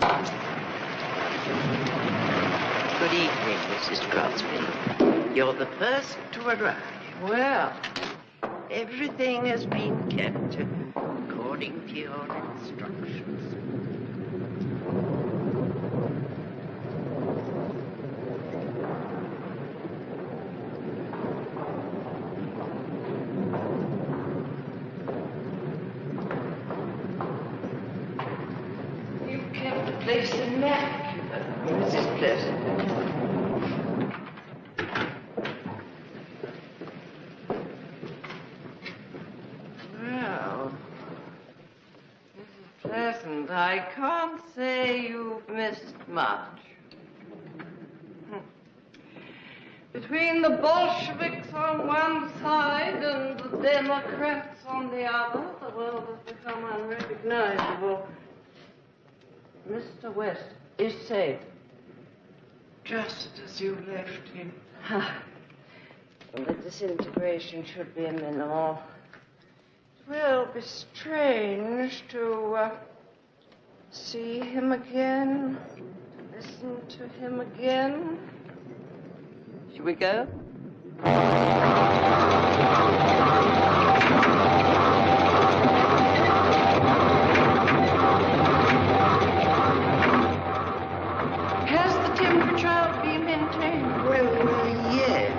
Good evening, Mrs. Crosby. You're the first to arrive. Well, everything has been kept according to your instructions. You kept the place immaculate, Mrs. Pleasant. I can't say you've missed much. Between the Bolsheviks on one side and the Democrats on the other, the world has become unrecognizable. Mr. West is safe. Just as you left him. The disintegration should be minimal. It will be strange to see him again, listen to him again. Shall we go? Has the temperature been maintained? Well, yes.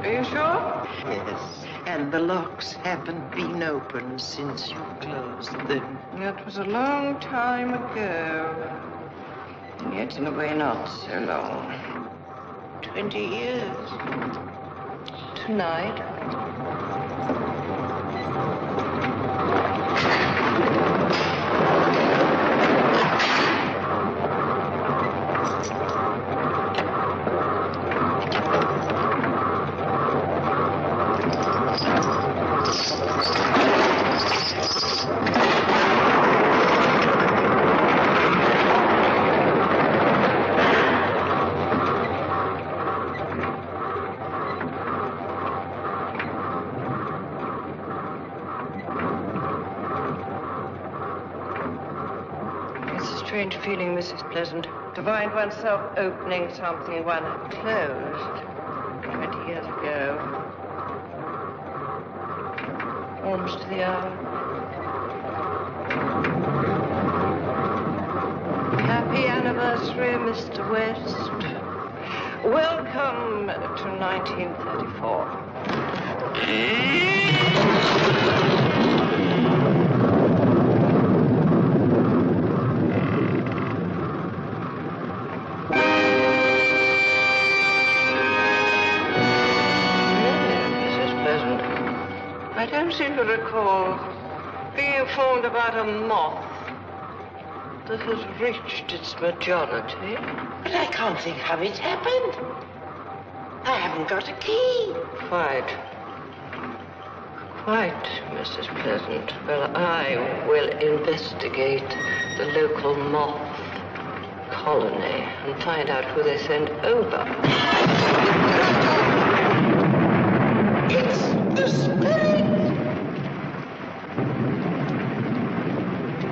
Are you sure? Yes. And the locks haven't been opened since you closed them. That was a long time ago. Yet, in a way, not so long. 20 years. Tonight. Strange feeling, Mrs. Pleasant, to find oneself opening something one had closed 20 years ago. Almost to the hour. Happy anniversary, Mr. West. Welcome to 1934. I don't seem to recall being informed about a moth that has reached its majority. But I can't think how it happened. I haven't got a key. Quite, Mrs. Pleasant. Well, I will investigate the local moth colony and find out who they send over. It's the spirit!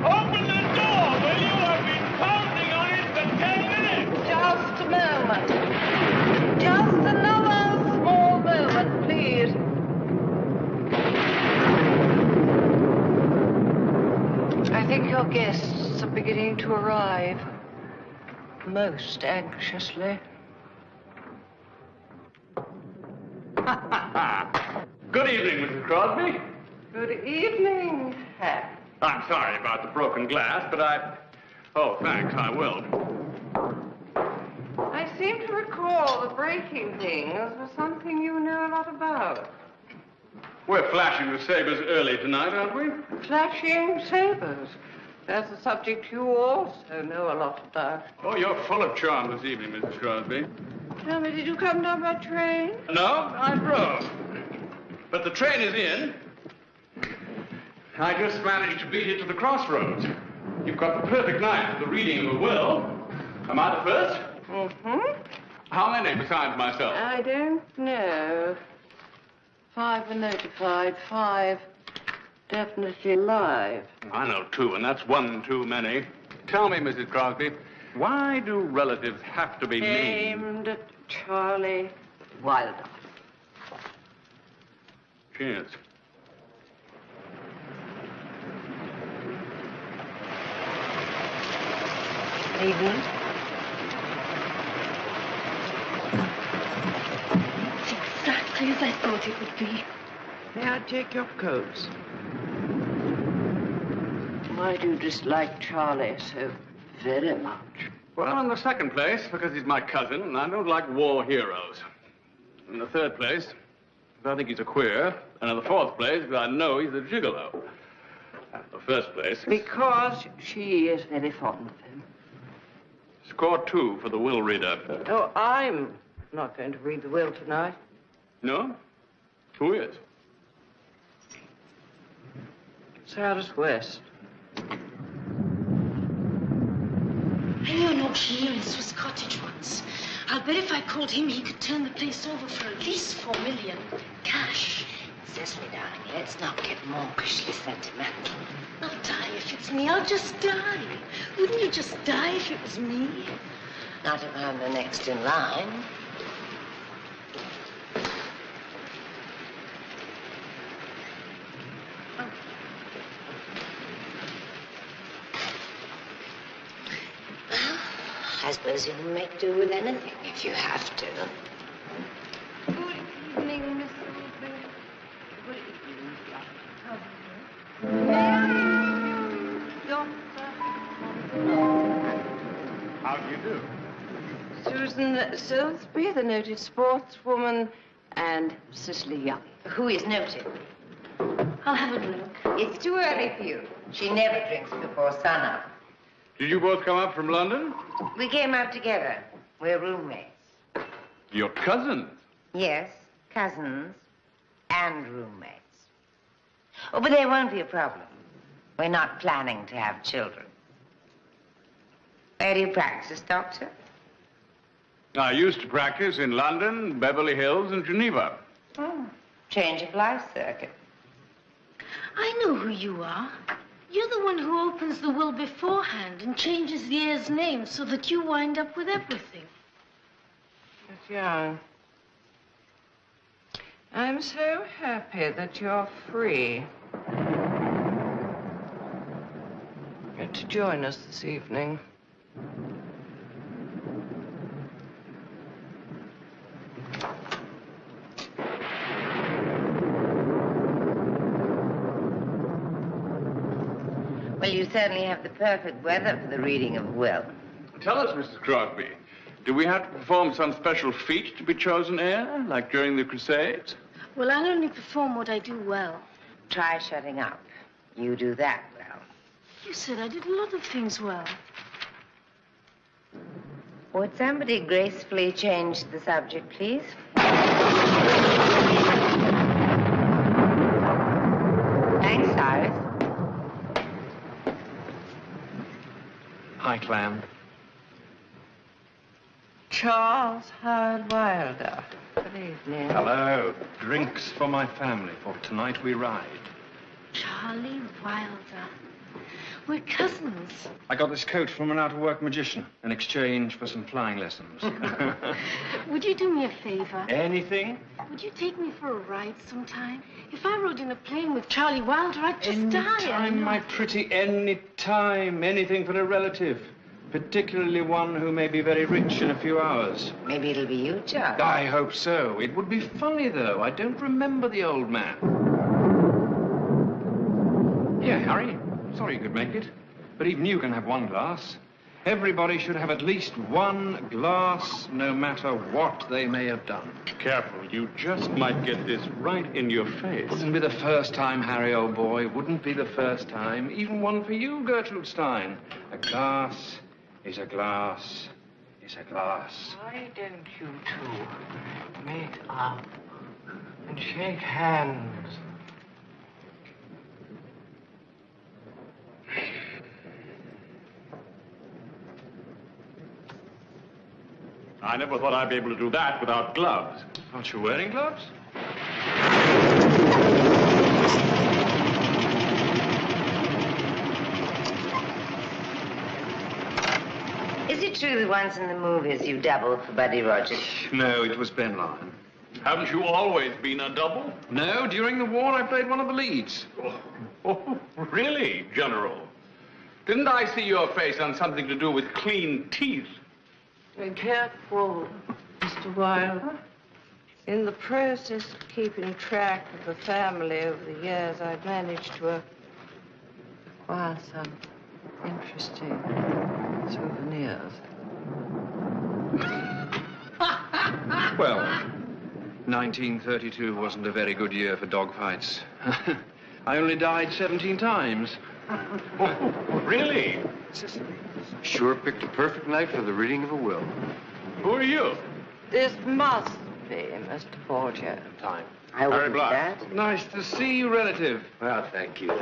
Open the door, will you? I've been pounding on it for 10 minutes. Just a moment. Just another small moment, please. I think your guests are beginning to arrive. Most anxiously. Good evening, Mrs. Crosby. Good evening, Hap. I'm sorry about the broken glass, but Oh, thanks, I will. I seem to recall that breaking things was something you know a lot about. We're flashing the sabers early tonight, aren't we? Flashing sabers. That's a subject you also know a lot about. Oh, you're full of charm this evening, Mrs. Crosby. Tell me, did you come down by train? No, I drove. But the train is in. I just managed to beat it to the crossroads. You've got the perfect night for the reading of a will. Am I the first? Mm-hmm. How many besides myself? I don't know. 5 were notified, 5 definitely alive. I know 2, and that's 1 too many. Tell me, Mrs. Crosby, why do relatives have to be mean? Aimed at Charlie Wilder. Cheers. Evening. It's exactly as I thought it would be. May I take your coats? Why do you dislike Charlie so very much? Well, in the second place, because he's my cousin, and I don't like war heroes. In the third place, because I think he's a queer. And in the fourth place, because I know he's a gigolo. And in the first place... Because she is very fond of him. Score 2 for the will reader. Oh, I'm not going to read the will tonight. No? Who is? Cyrus West. I knew an auctioneer in Swiss Cottage once. I'll bet if I called him, he could turn the place over for at least $4 million. Cash. Cecily, darling, let's not get mawkishly sentimental. I'll die if it's me. I'll just die. Wouldn't you just die if it was me? Not if I'm the next in line. Well, I suppose you can make do with anything if you have to. Good evening, Miss Ruby. Good evening, Doctor. How do you do? Susan Silsby, the noted sportswoman, and Cicely Young. Who is noted? I'll have a drink. It's too early for you. She never drinks before sunup. Did you both come up from London? We came up together. We're roommates. Your cousins? Yes, cousins and roommates. Oh, but there won't be a problem. We're not planning to have children. Where do you practice, Doctor? I used to practice in London, Beverly Hills, and Geneva. Oh, change of life circuit. I know who you are. You're the one who opens the will beforehand and changes the heir's name so that you wind up with everything. Miss Young, I'm so happy that you're free. To join us this evening. Well, you certainly have the perfect weather for the reading of a will. Tell us, Mrs. Crosby, do we have to perform some special feat to be chosen heir, like during the Crusades? Well, I'll only perform what I do well. Try shutting up. You do that well. You said I did a lot of things well. Would somebody gracefully change the subject, please? Thanks, Cyrus. Hi, Clam. Charles Howard Wilder. Good evening. Hello. Drinks for my family, for tonight we ride. Charlie Wilder. We're cousins. I got this coat from an out-of-work magician in exchange for some flying lessons. Would you do me a favor? Anything? Would you take me for a ride sometime? If I rode in a plane with Charlie Wilder, I'd just die. Anytime, my pretty, any time. Anything for a relative. Particularly one who may be very rich in a few hours. Maybe it'll be you, Charles. I hope so. It would be funny, though. I don't remember the old man. Yeah, Harry. Sorry you could make it. But even you can have one glass. Everybody should have at least one glass, no matter what they may have done. Careful, you just might get this right in your face. Wouldn't be the first time, Harry, old boy. Wouldn't be the first time. Even one for you, Gertrude Stein. A glass is a glass is a glass. Why don't you two meet up and shake hands? I never thought I'd be able to do that without gloves. Aren't you wearing gloves? Is it true that once in the movies you doubled for Buddy Rogers? No, it was Ben Lyon. Haven't you always been a double? No, during the war I played one of the leads. Oh, really, General? Didn't I see your face on something to do with clean teeth? Be careful, Mr. Wilde. In the process of keeping track of the family over the years, I've managed to acquire some interesting souvenirs. Well, 1932 wasn't a very good year for dogfights. I only died 17 times. Oh, really? Sure picked a perfect night for the reading of a will. Who are you? This must be Mr. Porter. Time. I wouldn't do Bluff. that. Nice to see you, relative. Well, thank you.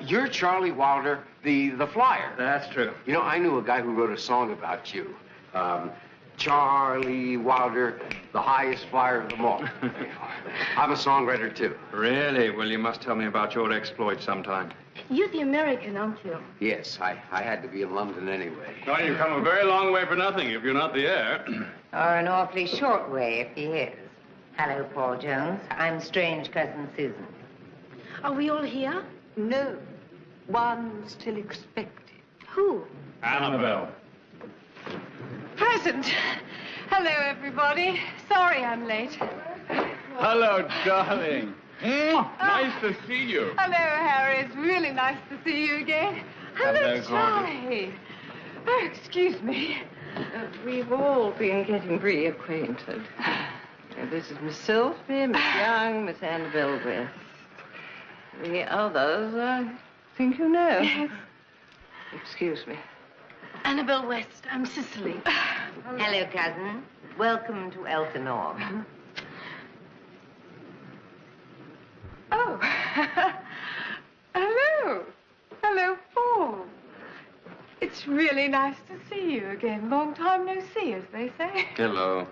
You're Charlie Wilder, the flyer. That's true. You know, I knew a guy who wrote a song about you. Charlie Wilder, the highest flyer of them all. I'm a songwriter, too. Really? Well, you must tell me about your exploits sometime. You're the American, aren't you? Yes, I had to be in London anyway. Well, you've come a very long way for nothing if you're not the heir. Or an awfully short way if he is. Hello, Paul Jones. I'm strange cousin Susan. Are we all here? No, one still expected. Who? Annabelle. Present. Hello, everybody. Sorry I'm late. Hello, darling. Nice to see you. Hello, Harry. It's really nice to see you again. Hello, Charlie. Oh, excuse me. We've all been getting reacquainted. This is Miss Silsby, Miss Young, Miss Annabelle West. The others, I think you know. Yes. Excuse me. Annabelle West. I'm Cicely. Hello, cousin. Welcome to Elsinore. Oh. Hello. Hello, Paul. It's really nice to see you again. Long time no see, as they say. Hello.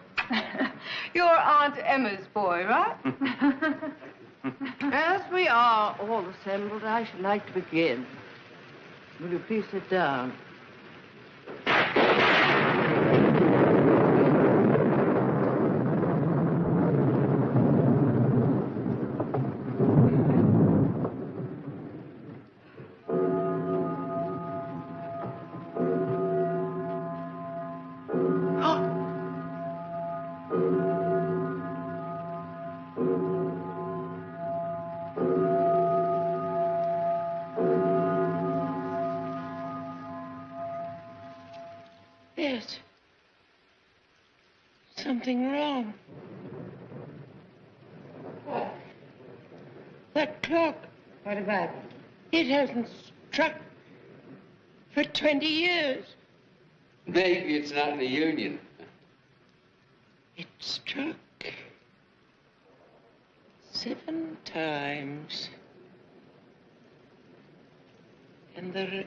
You're Aunt Emma's boy, right? As we are all assembled, I should like to begin. Will you please sit down? Yes. Something wrong. That clock. What about it? It hasn't struck for 20 years. Maybe it's not in the Union. It struck 7 times. And there are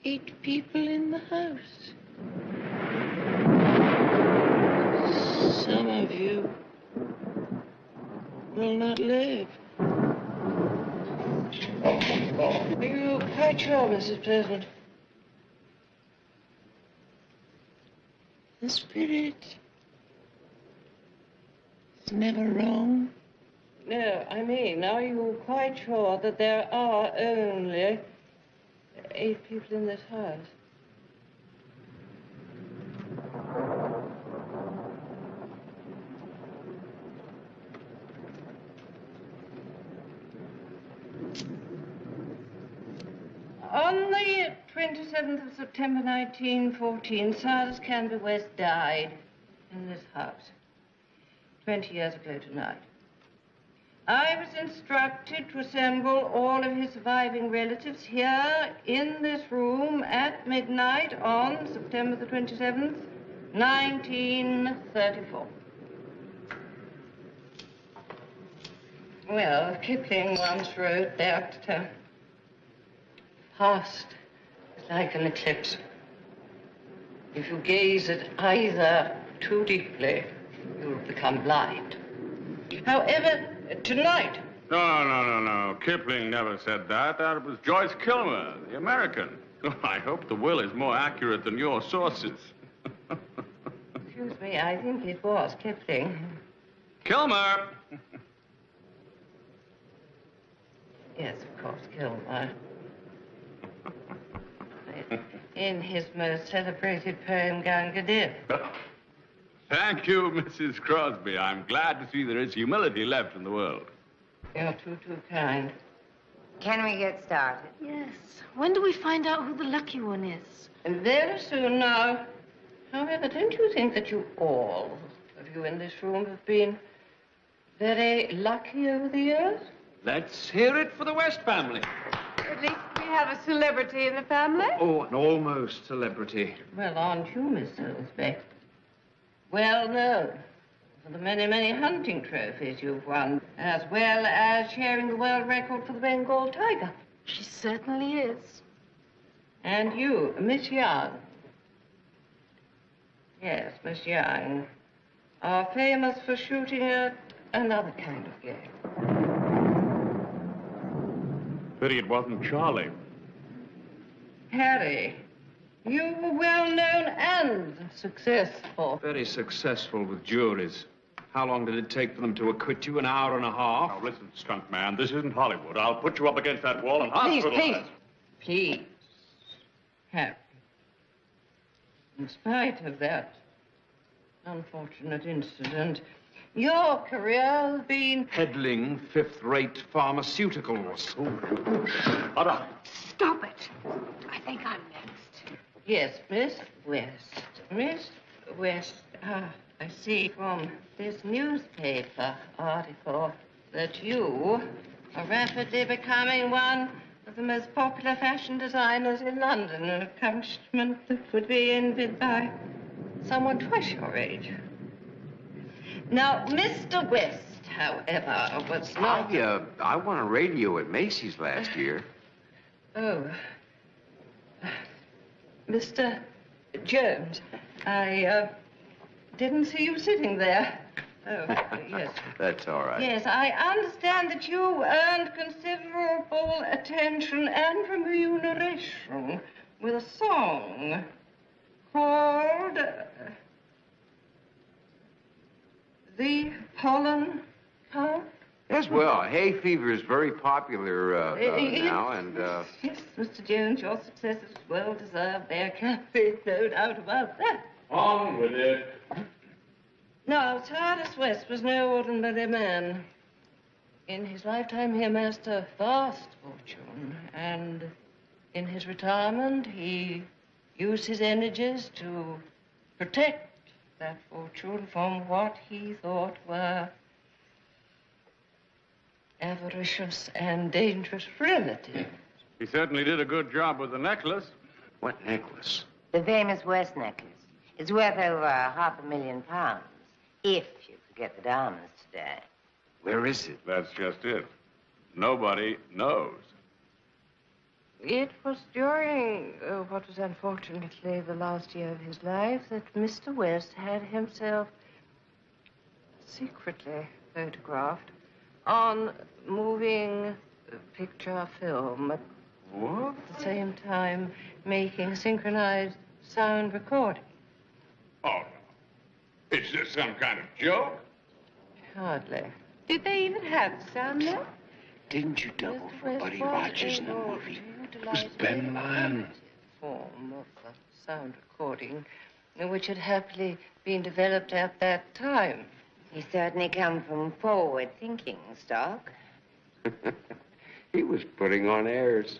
8 people in the house. Some of you will not live. Are you quite sure, Mrs. President? The spirit is never wrong. No, I mean, are you quite sure that there are only 8 people in this house? On the 27th of September, 1914, Cyrus Canby West died in this house 20 years ago tonight. I was instructed to assemble all of his surviving relatives here in this room at midnight on September the 27th, 1934. Well, Kipling once wrote that past is like an eclipse. If you gaze at either too deeply, you'll become blind. However, tonight... No. Kipling never said that. That was Joyce Kilmer, the American. I hope the will is more accurate than your sources. Excuse me, I think it was Kipling. Kilmer! Yes, of course, Kilmer. In his most celebrated poem, Gangadir. Thank you, Mrs. Crosby. I'm glad to see there is humility left in the world. You're too kind. Can we get started? Yes. When do we find out who the lucky one is? And very soon now. However, don't you think that you all of you in this room have been very lucky over the years? Let's hear it for the West family. At least we have a celebrity in the family. Oh, an almost celebrity. Well, aren't you, Miss Silsbeck? Well known for the many hunting trophies you've won, as well as sharing the world record for the Bengal tiger. She certainly is. And you, Miss Young. Yes, Miss Young, are famous for shooting another kind of game. Pity it wasn't Charlie. Harry, you were well known and successful. Very successful with juries. How long did it take for them to acquit you? An hour and a half? Now, listen, skunk man, this isn't Hollywood. I'll put you up against that wall and hospitalize. Please, Harry. In spite of that unfortunate incident, your career has been... Peddling fifth-rate pharmaceuticals. Ada. Stop it. I think I'm next. Yes, Miss West. Miss West. Ah, I see from this newspaper article that you are rapidly becoming one of the most popular fashion designers in London, an accomplishment that would be envied by someone twice your age. Now, Mr. West, however, was not... I won a radio at Macy's last year. Oh. Mr. Jones, I didn't see you sitting there. Oh, yes. That's all right. Yes, I understand that you earned considerable attention and remuneration with a song called The Pollen Count. Yes, well, hay fever is very popular now, and... Yes, Mr. Jones, your success is well deserved. There can be no doubt about that. On with it. Now, Silas West was no ordinary man. In his lifetime, he amassed a vast fortune, and in his retirement, he used his energies to protect that fortune from what he thought were avaricious and dangerous relatives. He certainly did a good job with the necklace. What necklace? The famous West necklace. It's worth over £500,000, if you forget the diamonds today. Where is it? That's just it. Nobody knows. It was during what was unfortunately the last year of his life that Mr. West had himself secretly photographed on moving picture film, at What? the same time making synchronized sound recording. Oh, no. Is this some kind of joke? Hardly. Did they even have sound there? Didn't you double Mr. for West Buddy was Rogers in the able movie? to It was utilize Ben the Lyon. form of sound recording, which had happily been developed at that time. He certainly come from forward thinking stock. He was putting on airs.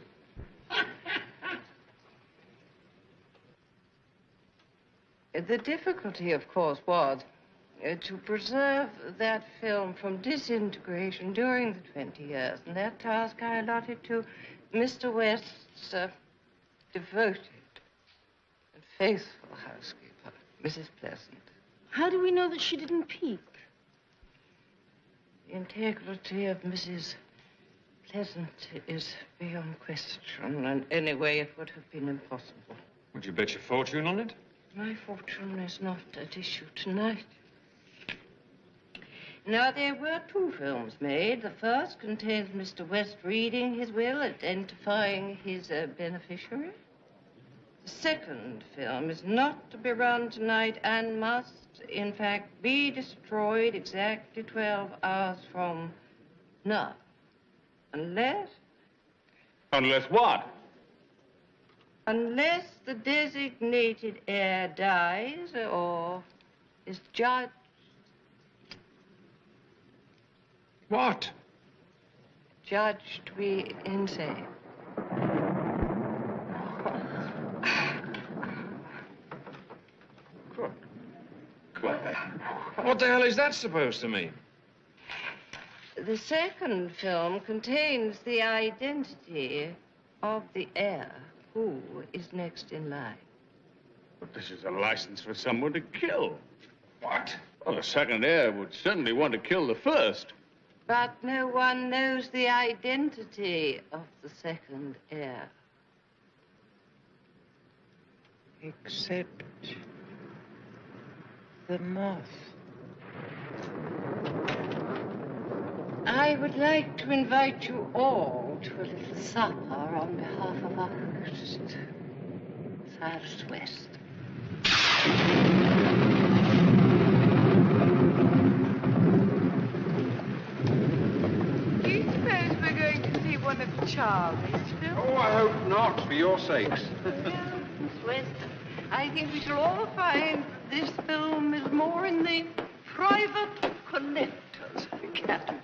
The difficulty, of course, was to preserve that film from disintegration during the 20 years. And that task I allotted to Mr. West's devoted and faithful housekeeper, Mrs. Pleasant. How do we know that she didn't peek? The integrity of Mrs. Pleasant is beyond question, and anyway, it would have been impossible. Would you bet your fortune on it? My fortune is not at issue tonight. Now, there were 2 films made. The first contains Mr. West reading his will, identifying his beneficiary. The second film is not to be run tonight and must, in fact, be destroyed exactly 12 hours from now. Unless... Unless what? Unless the designated heir dies or is judged. What? Judged to be insane. What the hell is that supposed to mean? The second film contains the identity of the heir who is next in line. But this is a license for someone to kill. What? Well, the second heir would certainly want to kill the first. But no one knows the identity of the second heir. Except the moth. I would like to invite you all to a little supper on behalf of our host, Cyrus West. Do you suppose we're going to see one of Charlie's films? Oh, I hope not, for your sakes. Miss West, I think we shall all find this film is more in the private collector's category.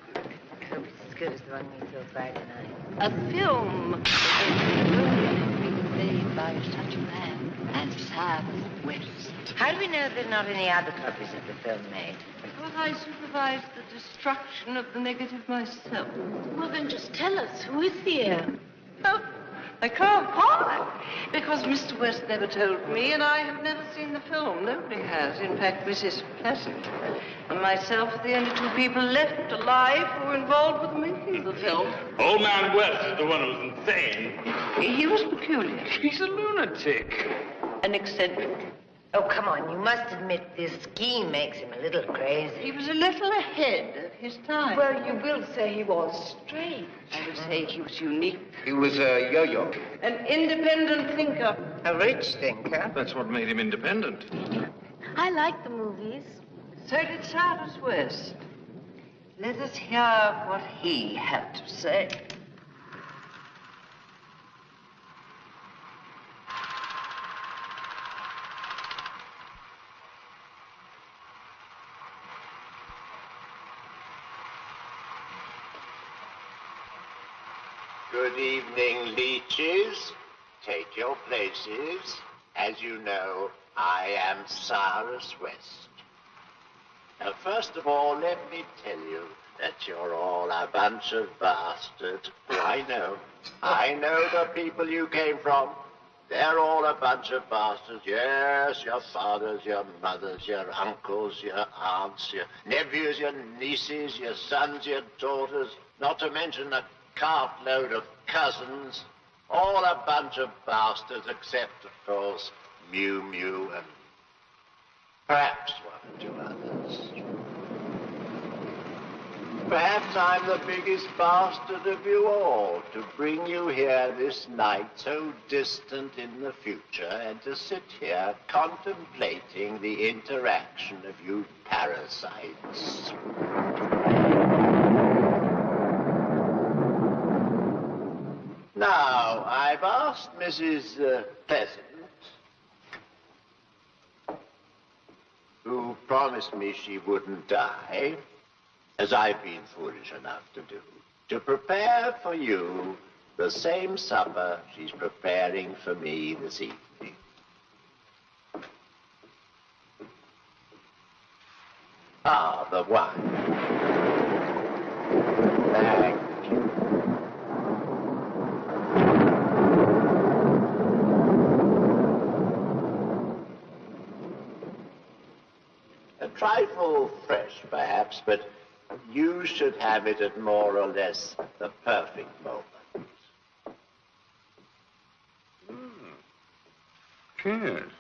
I hope it's as good as the one we saw Friday night. A film that can only be made by such a man as Cyrus West. How do we know there are not any other copies of the film made? Because I supervised the destruction of the negative myself. Well, then just tell us, who is the heir? Oh, I can't. Why? Because Mr. West never told me, and I have never seen the film. Nobody has. In fact, Mrs. Pleasant and myself are the only 2 people left alive who were involved with the making of the film. Old man West is the one who's insane. He was peculiar. He's a lunatic. An eccentric. Oh, come on, you must admit this scheme makes him a little crazy. He was a little ahead of his time. Well, you will say he was strange. I would say he was unique. He was a yo-yo. An independent thinker. A rich thinker. That's what made him independent. I like the movies. So did Cyrus West. Let us hear what he had to say. Good evening, leeches. Take your places. As you know, I am Cyrus West. Now, first of all, let me tell you that you're all a bunch of bastards. Oh, I know. I know the people you came from. They're all a bunch of bastards. Yes, your fathers, your mothers, your uncles, your aunts, your nephews, your nieces, your sons, your daughters, not to mention a cartload of cousins. All a bunch of bastards, except, of course, Mew Mew and perhaps 1 or 2 others. Perhaps I'm the biggest bastard of you all, to bring you here this night so distant in the future and to sit here contemplating the interaction of you parasites. Now, I've asked Mrs. Pleasant, who promised me she wouldn't die, as I've been foolish enough to do, to prepare for you the same supper she's preparing for me this evening. Ah, the wine. Thank you. A trifle fresh, perhaps, but you should have it at more or less the perfect moment. Cheers.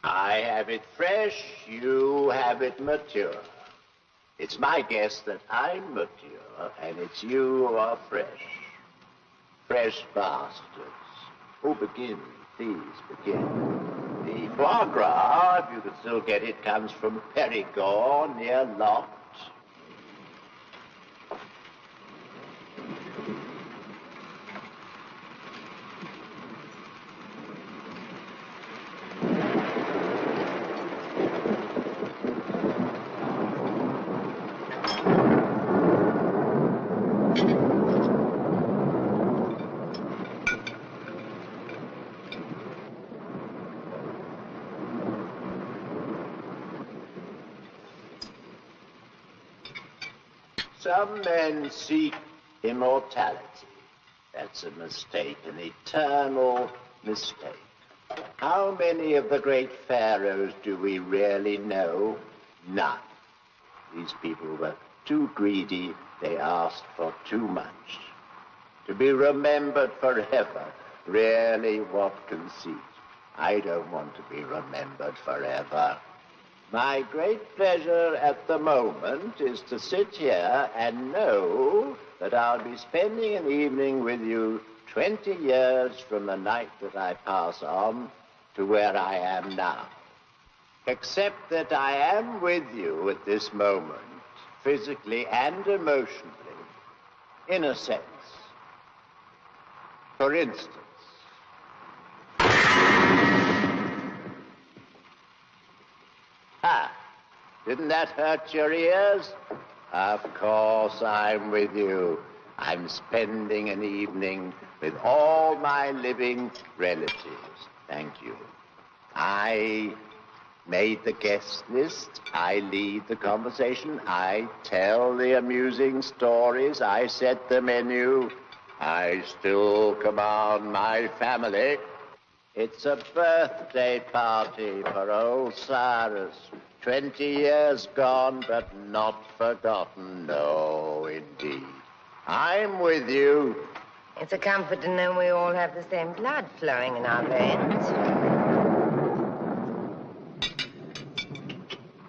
I have it fresh, you have it mature. It's my guess that I'm mature, and it's you who are fresh. Fresh bastards. Oh, begin, please, begin. The foie gras, if you can still get it, comes from Perigord, near Lot. Some men seek immortality. That's a mistake, an eternal mistake. How many of the great pharaohs do we really know? None. These people were too greedy. They asked for too much. To be remembered forever, really what conceit. I don't want to be remembered forever. My great pleasure at the moment is to sit here and know that I'll be spending an evening with you 20 years from the night that I pass on to where I am now. Except that I am with you at this moment, physically and emotionally, in a sense. For instance, didn't that hurt your ears? Of course I'm with you. I'm spending an evening with all my living relatives. Thank you. I made the guest list. I lead the conversation. I tell the amusing stories. I set the menu. I still command my family. It's a birthday party for old Cyrus. 20 years gone, but not forgotten. No, indeed. I'm with you. It's a comfort to know we all have the same blood flowing in our veins.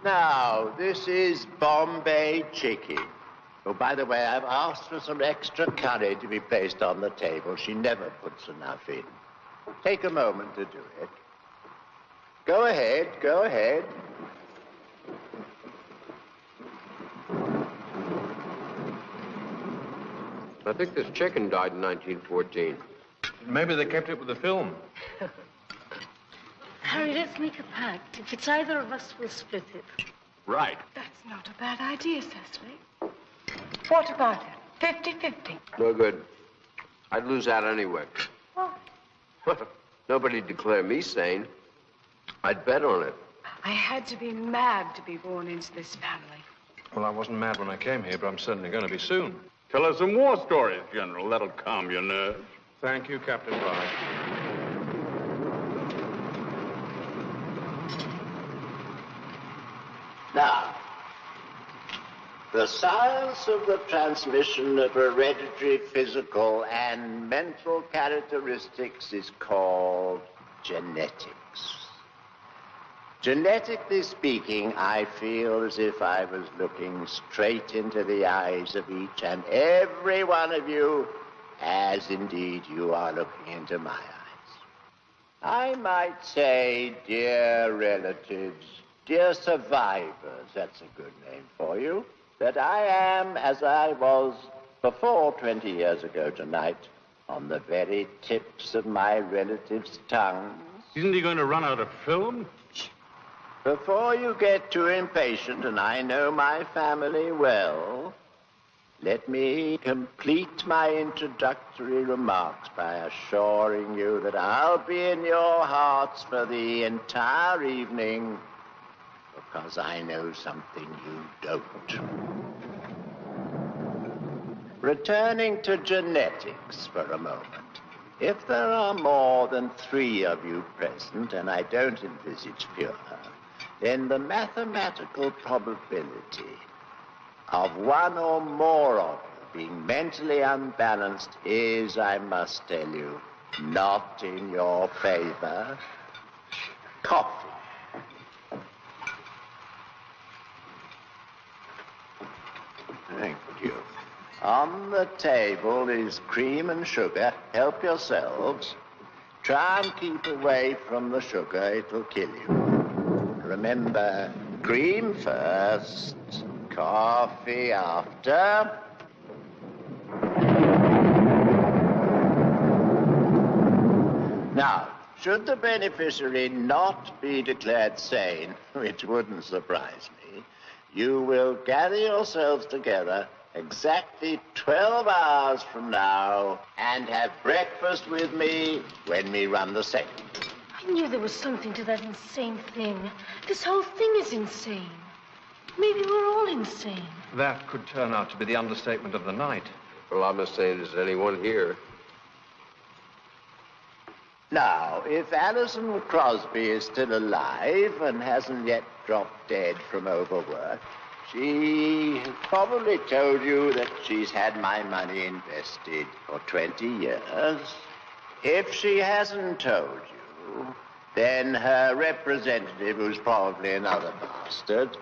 Now, this is Bombay chicken. Oh, by the way, I've asked for some extra curry to be placed on the table. She never puts enough in. Take a moment to do it. Go ahead, go ahead. I think this chicken died in 1914. Maybe they kept it with the film. Harry, let's make a pact. If it's either of us, we'll split it. Right. That's not a bad idea, Cecily. What about it? 50-50. No good. I'd lose out anyway. What? Nobody'd declare me sane. I'd bet on it. I had to be mad to be born into this family. Well, I wasn't mad when I came here, but I'm certainly going to be soon. Tell us some war stories, General. That'll calm your nerves. Thank you, Captain Bye. Now, the science of the transmission of hereditary physical and mental characteristics is called genetics. Genetically speaking, I feel as if I was looking straight into the eyes of each and every one of you, as indeed you are looking into my eyes. I might say, dear relatives, dear survivors, that's a good name for you, that I am, as I was before 20 years ago tonight, on the very tips of my relatives' tongues. Isn't he going to run out of film? Before you get too impatient, and I know my family well, let me complete my introductory remarks by assuring you that I'll be in your hearts for the entire evening, because I know something you don't. Returning to genetics for a moment. If there are more than 3 of you present, and I don't envisage fewer, then the mathematical probability of one or more of you being mentally unbalanced is, I must tell you, not in your favor. Coffee. Thank you. On the table is cream and sugar. Help yourselves. Try and keep away from the sugar. It'll kill you. Remember, cream first, coffee after. Now, should the beneficiary not be declared sane, which wouldn't surprise me, you will gather yourselves together exactly 12 hours from now and have breakfast with me when we run the second. I knew there was something to that insane thing. This whole thing is insane. Maybe we're all insane. That could turn out to be the understatement of the night. Well, I'm as sane as anyone here. Now, if Alison Crosby is still alive and hasn't yet dropped dead from overwork, she probably told you that she's had my money invested for 20 years. If she hasn't told you, then her representative, who's probably another bastard,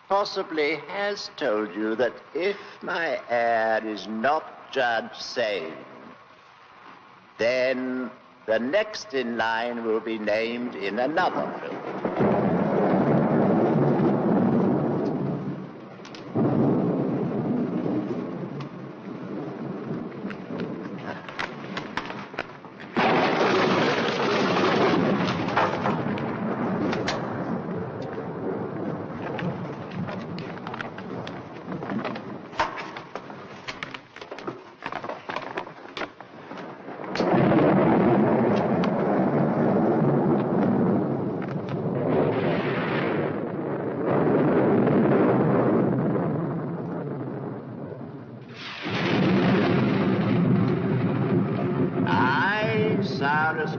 possibly has told you that if my heir is not judged sane, then the next in line will be named in another film.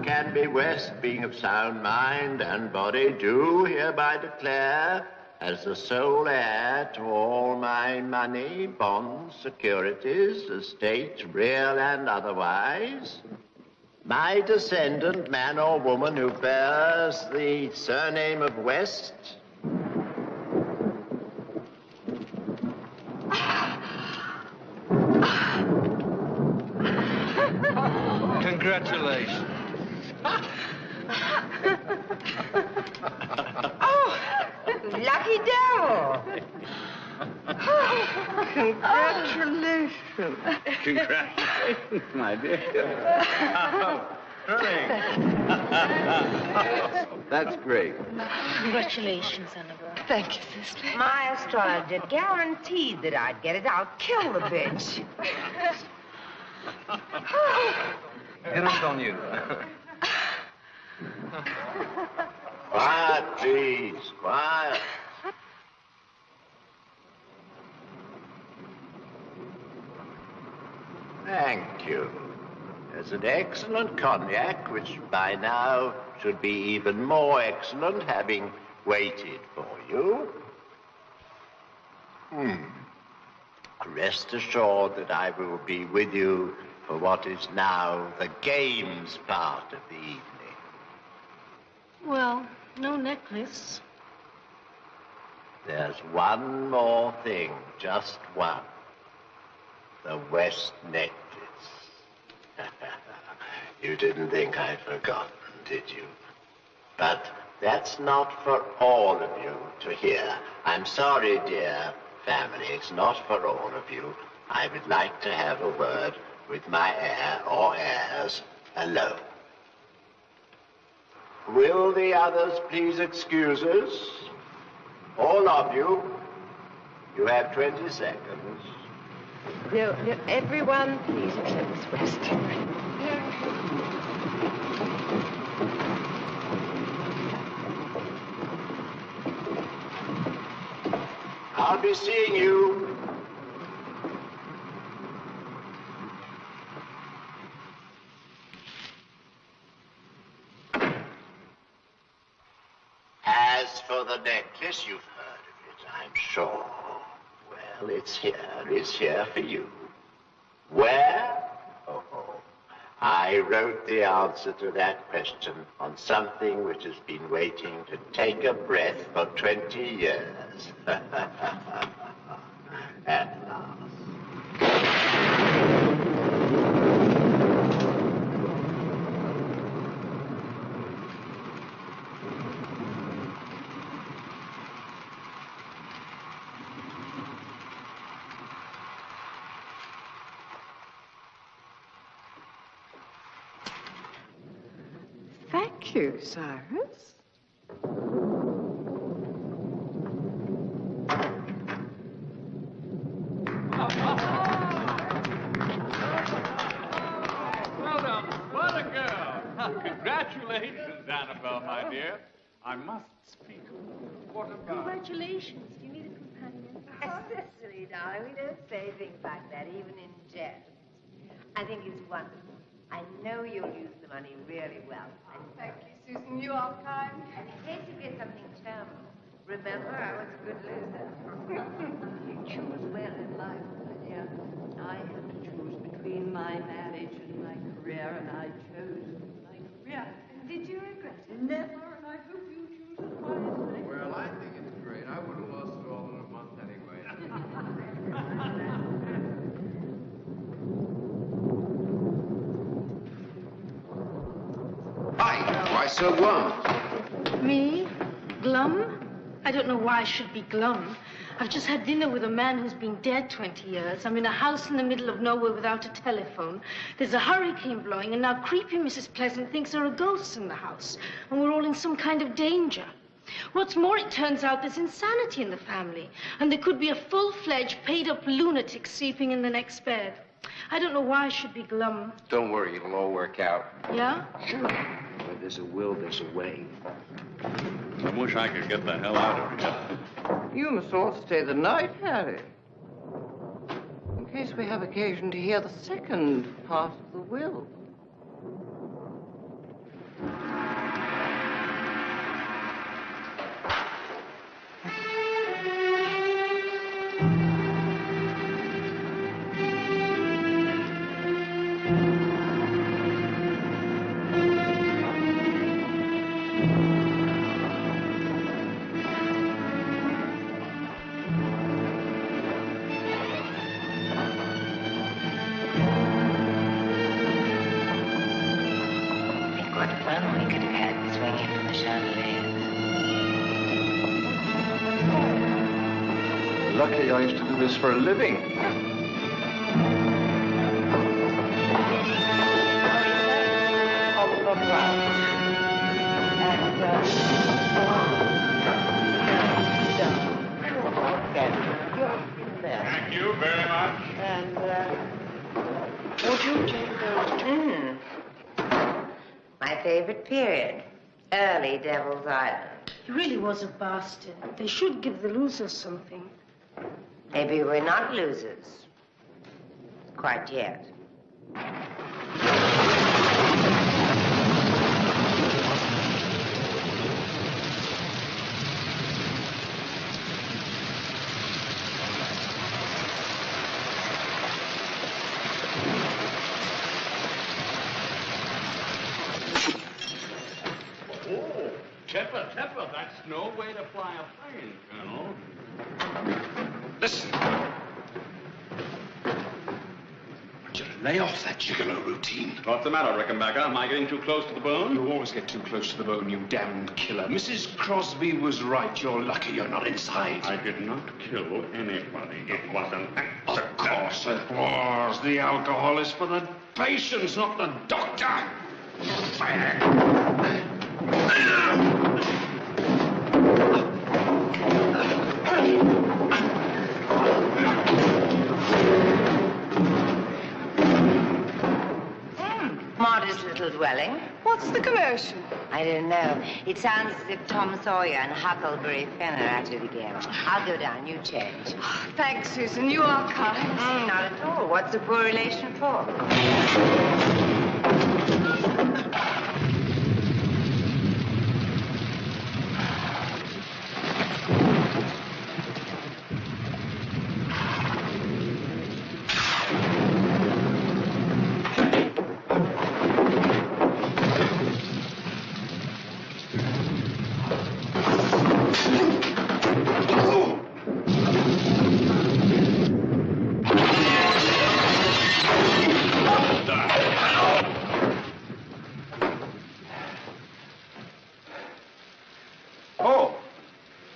Canary West, being of sound mind and body, do hereby declare, as the sole heir to all my money, bonds, securities, estates, real and otherwise, my descendant, man or woman, who bears the surname of West, Congratulations. Oh, lucky devil. Congratulations. Congratulations, my dear. That's great. Congratulations, Annabelle. Thank you, sister. My astrologer guaranteed that I'd get it. I'll kill the bitch. Get up on you. quiet, please, quiet. Thank you. There's an excellent cognac, which by now should be even more excellent, having waited for you. Rest assured that I will be with you for what is now the games part of the evening. Well, no necklace. There's one more thing, just one. The West necklace. You didn't think I'd forgotten, did you? But that's not for all of you to hear. I'm sorry, dear family, it's not for all of you. I would like to have a word with my heir or heirs alone. Will the others please excuse us? All of you. You have 20 seconds. No, everyone, please, except Miss West. I'll be seeing you. As for the necklace, you've heard of it, I'm sure. Well, it's here for you. Where? Oh, I wrote the answer to that question on something which has been waiting to take a breath for 20 years. Thank you, Cyrus. Well done. What a girl. Congratulations, Annabelle, my dear. I must speak. What about... Congratulations. Do you need a companion? Cecily, darling, we don't say things like that, even in jest. I think it's wonderful. I know you'll use the money really well. Thank you, Susan. You are kind. And in case you get something terminal, remember I was a good loser. You choose well in life, my dear. I had to choose between my marriage and my career, and I chose my career. And did you regret it? Never, and I hope you choose it wisely. Well, I think it's great. I would have lost it all in a month anyway. Hi. Why so glum? Me? Glum? I don't know why I should be glum. I've just had dinner with a man who's been dead 20 years. I'm in a house in the middle of nowhere without a telephone. There's a hurricane blowing, and now creepy Mrs. Pleasant thinks there are ghosts in the house, and we're all in some kind of danger. What's more, it turns out there's insanity in the family, and there could be a full-fledged, paid-up lunatic sleeping in the next bed. I don't know why I should be glum. Don't worry, it'll all work out. Yeah? Sure. Where there's a will, there's a way. I wish I could get the hell out of here. You must all stay the night, Harry. In case we have occasion to hear the second part of the will. Lucky I used to do this for a living. Thank you very much. And, would you take those? My favorite period, early Devil's Island. He really was a bastard. They should give the losers something. Maybe we're not losers. Quite yet. Oh, Tepper, that's no way to fly a plane, Colonel. Listen. Would you lay off that gigolo routine? What's the matter, Rickenbacker? Am I getting too close to the bone? You always get too close to the bone, you damned killer. Mrs. Crosby was right. You're lucky you're not inside. I did not kill anybody. It was an accident. Of course it was. The alcohol is for the patients, not the doctor. Modest little dwelling. What's the commotion? I don't know. It sounds as if Tom Sawyer and Huckleberry Finn are at it again. I'll go down. You change. Thanks, Susan. You are kind. Not at all. What's a poor relation for?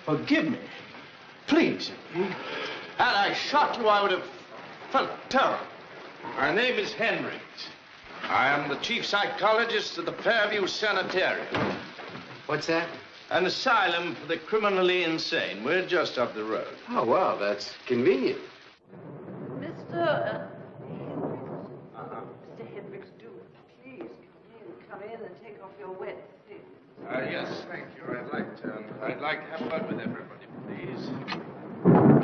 Forgive me. Please. Had I shot you, I would have felt terrible. Our name is Henry. I am the chief psychologist of the Fairview Sanitarium. What's that? An asylum for the criminally insane. We're just up the road. Oh, well, that's convenient. Mr. Hendricks, do please come in and take off your wet things. Yes, thank you. I'd like to have fun with everybody, please.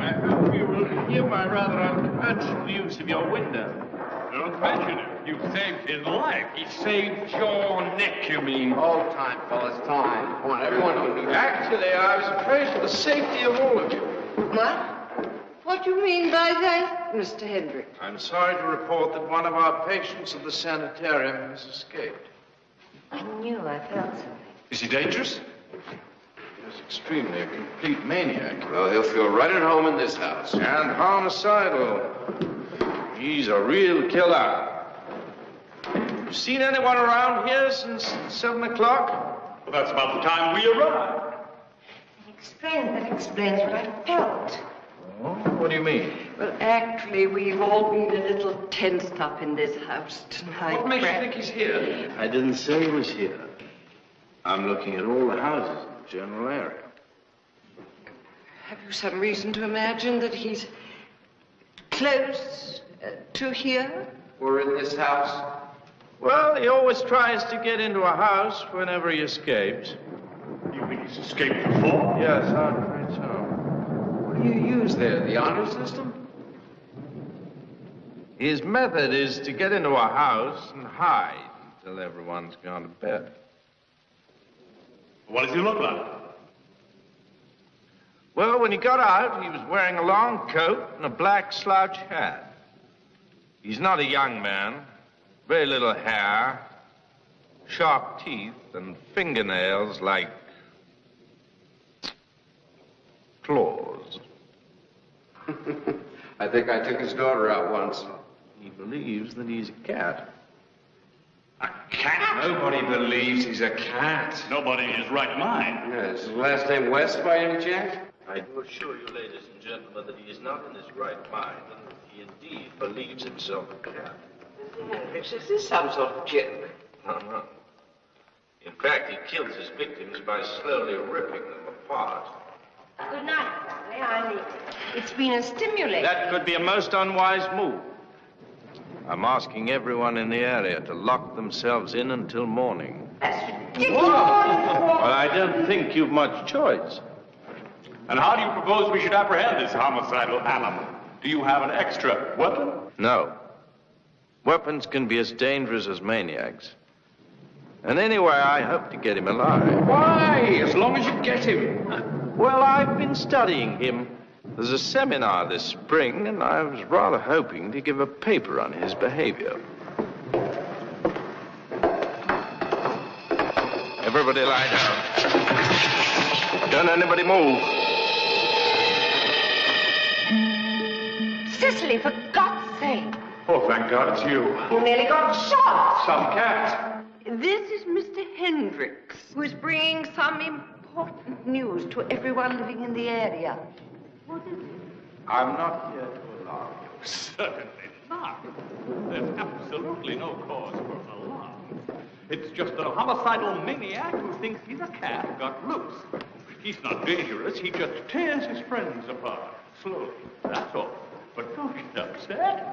I hope you will forgive my rather unconventional use of your window. Don't mention it. You saved his life. He saved your neck, you mean? All time, fellas, time. Come on, everyone on me. Actually, I was afraid for the safety of all of you. What? What do you mean by that, Mr. Hendricks? I'm sorry to report that one of our patients at the sanitarium has escaped. I knew I felt something. Is he dangerous? He's extremely a complete maniac. Well, he'll feel right at home in this house. And homicidal. He's a real killer. You seen anyone around here since 7 o'clock? Well, that's about the time we arrived. That explains what I felt. Oh, what do you mean? Well, actually, we've all been a little tensed up in this house tonight. What makes you think he's here? I didn't say he was here. I'm looking at all the houses in the general area. Have you some reason to imagine that he's close to here? We're in this house. Well, he always tries to get into a house whenever he escapes. You mean he's escaped before? Yes, I'm afraid so. What do you use there, the honor system? His method is to get into a house and hide until everyone's gone to bed. What does he look like? Well, when he got out, he was wearing a long coat and a black slouch hat. He's not a young man. Very little hair, sharp teeth, and fingernails like claws. I think I took his daughter out once. He believes that he's a cat. A cat? Nobody believes he's a cat. Nobody in his right mind. Yeah, is his last name West by any chance? I do assure you, ladies and gentlemen, that he is not in his right mind, and that he indeed believes himself a cat. Is this some sort of joke? No. In fact, he kills his victims by slowly ripping them apart. Good night, Wesley. I need it. It's been a stimulating. That could be a most unwise move. I'm asking everyone in the area to lock themselves in until morning. That's ridiculous. Well, I don't think you've much choice. And how do you propose we should apprehend this homicidal animal? Do you have an extra weapon? No. Weapons can be as dangerous as maniacs. And anyway, I hope to get him alive. Why? As long as you get him. Well, I've been studying him. There's a seminar this spring, and I was rather hoping to give a paper on his behavior. Everybody lie down. Don't anybody move. Cicely, for God's sake. Oh, thank God it's you. You nearly got shot. Some cat. This is Mr. Hendricks, who is bringing some important news to everyone living in the area. What is it? I'm not here to alarm you. Certainly not. There's absolutely no cause for alarm. It's just that a homicidal maniac who thinks he's a cat got loose. He's not dangerous. He just tears his friends apart. Slowly. That's all. But don't get upset.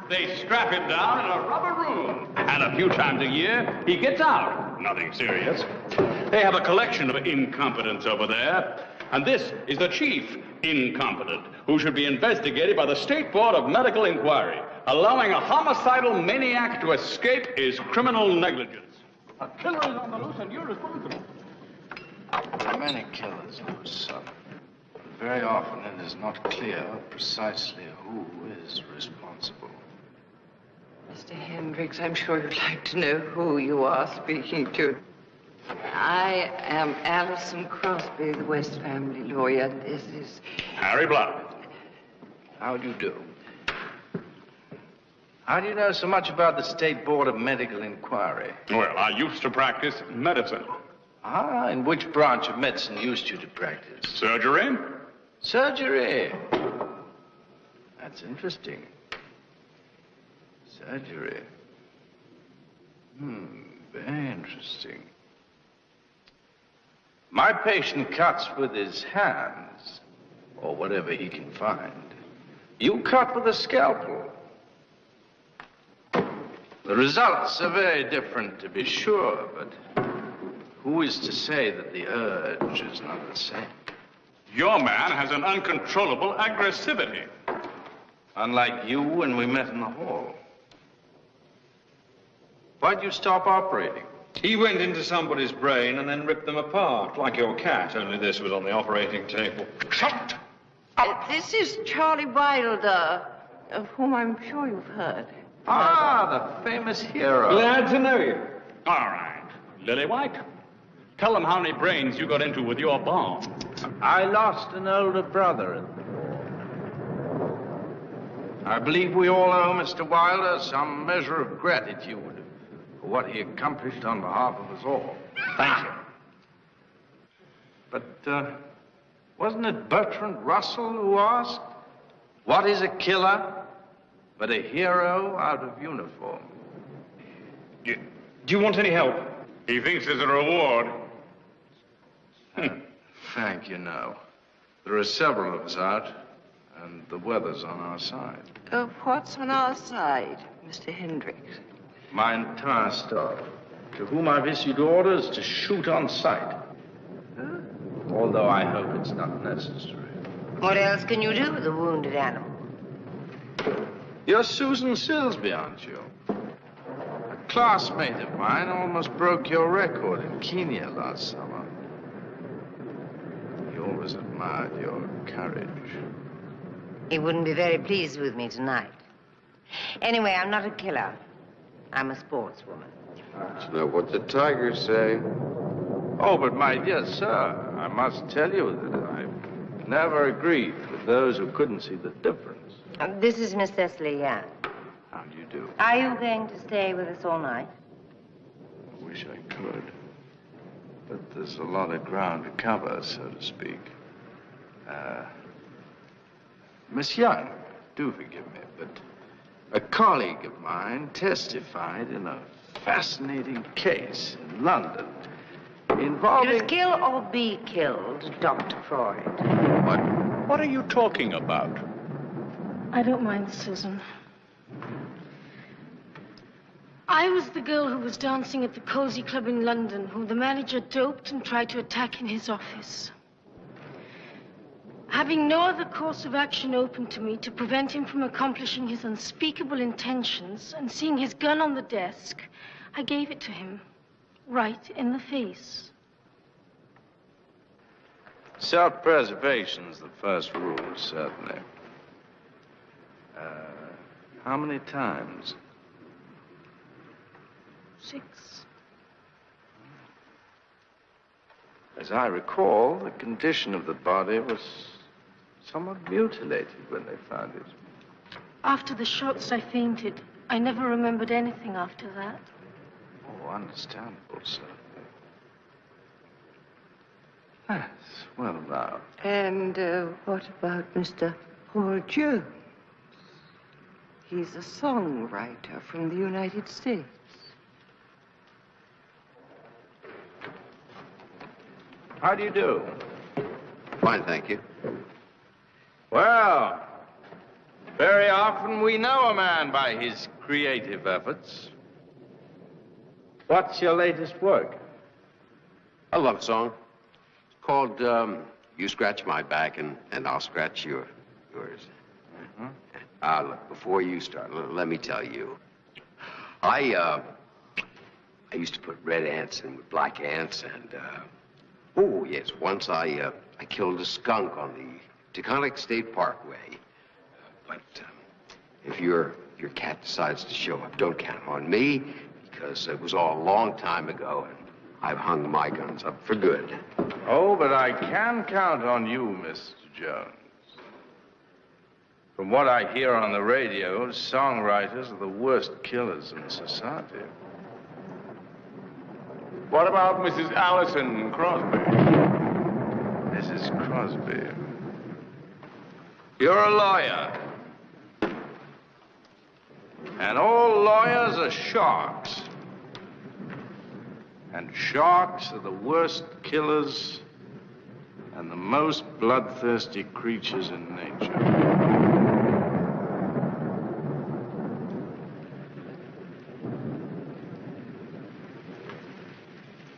They strap him down in a rubber room. And a few times a year, he gets out. Nothing serious. They have a collection of incompetents over there. And this is the chief incompetent, who should be investigated by the State Board of Medical Inquiry. Allowing a homicidal maniac to escape is criminal negligence. A killer is on the loose and you're responsible. There are many killers, Louis, son. Very often it is not clear precisely who is responsible. Mr. Hendricks, I'm sure you'd like to know who you are speaking to. I am Allison Crosby, the West family lawyer. This is Harry Blood. How do you do? How do you know so much about the State Board of Medical Inquiry? Well, I used to practice medicine. Ah, in which branch of medicine used you to practice? Surgery? Surgery. That's interesting. Surgery. Very interesting. My patient cuts with his hands, or whatever he can find. You cut with a scalpel. The results are very different, to be sure, but who is to say that the urge is not the same? Your man has an uncontrollable aggressivity. Unlike you when we met in the hall. Why'd you stop operating? He went into somebody's brain and then ripped them apart, like your cat, only this was on the operating table. Shut! This is Charlie Wilder, of whom I'm sure you've heard. Ah, the famous hero. Glad to know you. All right. Lily White, tell them how many brains you got into with your bomb. I lost an older brother in the war. I believe we all owe Mr. Wilder some measure of gratitude for what he accomplished on behalf of us all. Thank you. But, wasn't it Bertrand Russell who asked, what is a killer but a hero out of uniform? Do you want any help? He thinks there's a reward. Thank you, no. There are several of us out, and the weather's on our side. What's on our side, Mr. Hendricks? My entire staff, to whom I've issued orders to shoot on sight. Although I hope it's not necessary. What else can you do with a wounded animal? You're Susan Silsby, aren't you? A classmate of mine almost broke your record in Kenya last summer. He always admired your courage. He wouldn't be very pleased with me tonight. Anyway, I'm not a killer. I'm a sportswoman. That's not what the tigers say. Oh, but my dear sir, I must tell you that I've never agreed with those who couldn't see the difference. This is Miss Cecily Young. How do you do? Are you going to stay with us all night? I wish I could. But there's a lot of ground to cover, so to speak. Miss Young, do forgive me, but a colleague of mine testified in a fascinating case in London involving... To kill or be killed, Dr. Freud. What are you talking about? I don't mind, Susan. I was the girl who was dancing at the Cozy Club in London, who the manager doped and tried to attack in his office. Having no other course of action open to me to prevent him from accomplishing his unspeakable intentions, and seeing his gun on the desk, I gave it to him, right in the face. Self-preservation's the first rule, certainly. How many times? 6. As I recall, the condition of the body was somewhat mutilated when they found it. After the shots, I fainted. I never remembered anything after that. Oh, understandable, sir. Yes, well now. And what about Mr. Paul Jones? He's a songwriter from the United States. How do you do? Fine, thank you. Well, very often we know a man by his creative efforts. What's your latest work? A love song. It's called You Scratch My Back and I'll Scratch Yours. Look, before you start, let me tell you. I used to put red ants in with black ants, and, oh, yes, once I killed a skunk on the Taconic State Parkway. But if your cat decides to show up, don't count on me, because it was all a long time ago, and I've hung my guns up for good. Oh, but I can count on you, Mr. Jones. From what I hear on the radio, songwriters are the worst killers in society. What about Mrs. Allison Crosby? Mrs. Crosby. You're a lawyer. And all lawyers are sharks. And sharks are the worst killers and the most bloodthirsty creatures in nature.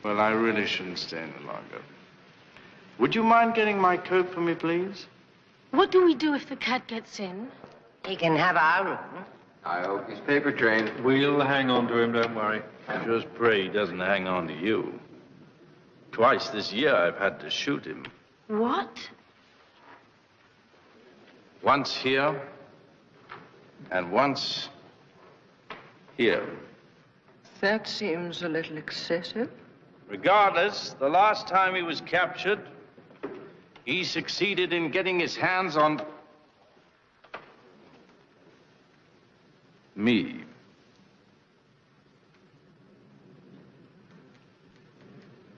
Well, I really shouldn't stay any longer. Would you mind getting my coat for me, please? What do we do if the cat gets in? He can have our room. I hope he's paper trained. We'll hang on to him, don't worry. Just pray he doesn't hang on to you. Twice this year I've had to shoot him. What? Once here, and once here. That seems a little excessive. Regardless, the last time he was captured, he succeeded in getting his hands on me.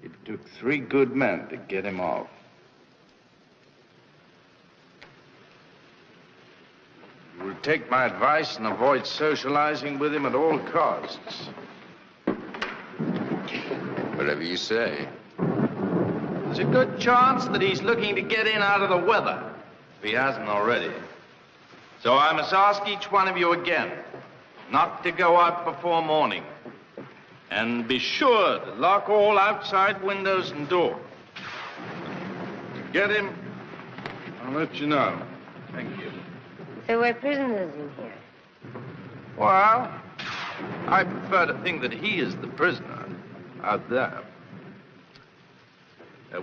It took 3 good men to get him off. You will take my advice and avoid socializing with him at all costs. Whatever you say. There's a good chance that he's looking to get in out of the weather, if he hasn't already. So I must ask each one of you again, not to go out before morning. And be sure to lock all outside windows and doors. Get him, I'll let you know. Thank you. So we're prisoners in here. Well, I prefer to think that he is the prisoner out there.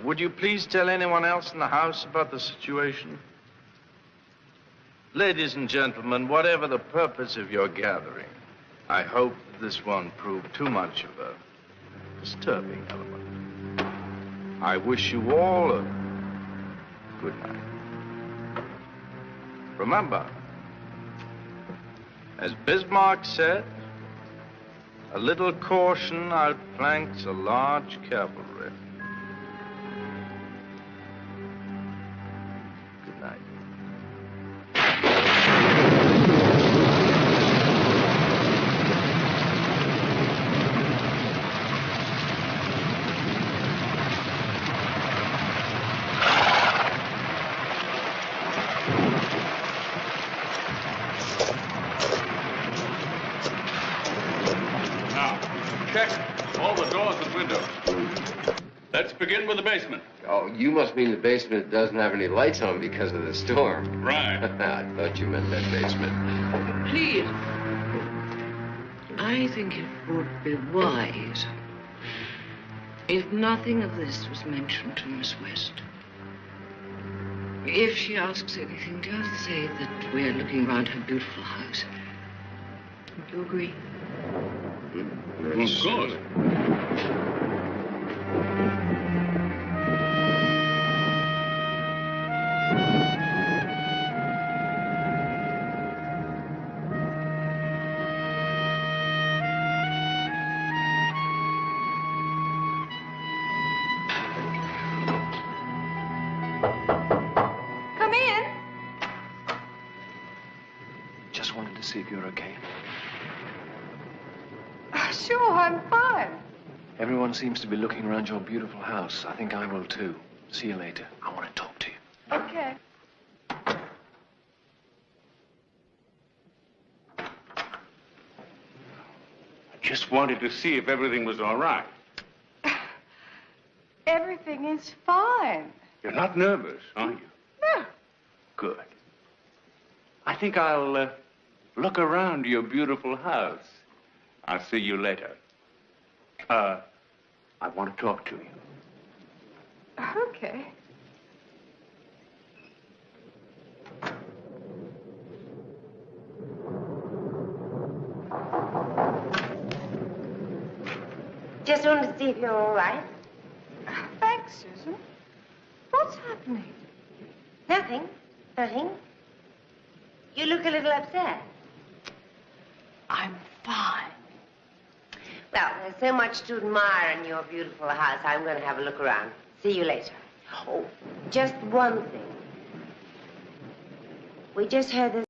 Would you please tell anyone else in the house about the situation? Ladies and gentlemen, whatever the purpose of your gathering, I hope that this won't prove too much of a disturbing element. I wish you all a good night. Remember, as Bismarck said, a little caution outflanks a large cavalry. Good night. Let's begin with the basement. Oh, you must mean the basement doesn't have any lights on because of the storm. Right. I thought you meant that basement. Please. I think it would be wise if nothing of this was mentioned to Miss West. If she asks anything, just say that we're looking round her beautiful house. Do you agree? Of course. Come in. Just wanted to see if you're okay. Sure, I'm fine. Everyone seems to be looking around your beautiful house. I think I will too. See you later. I want to talk to you. Okay. I just wanted to see if everything was all right. Everything is fine. You're not nervous, are you? No. Good. I think I'll look around your beautiful house. I'll see you later. I want to talk to you. Okay. Just wanted to see if you're all right. Thanks, Susan. What's happening? Nothing. Nothing. You look a little upset. I'm fine. Well, there's so much to admire in your beautiful house. I'm going to have a look around. See you later. Oh, just one thing. We just heard this.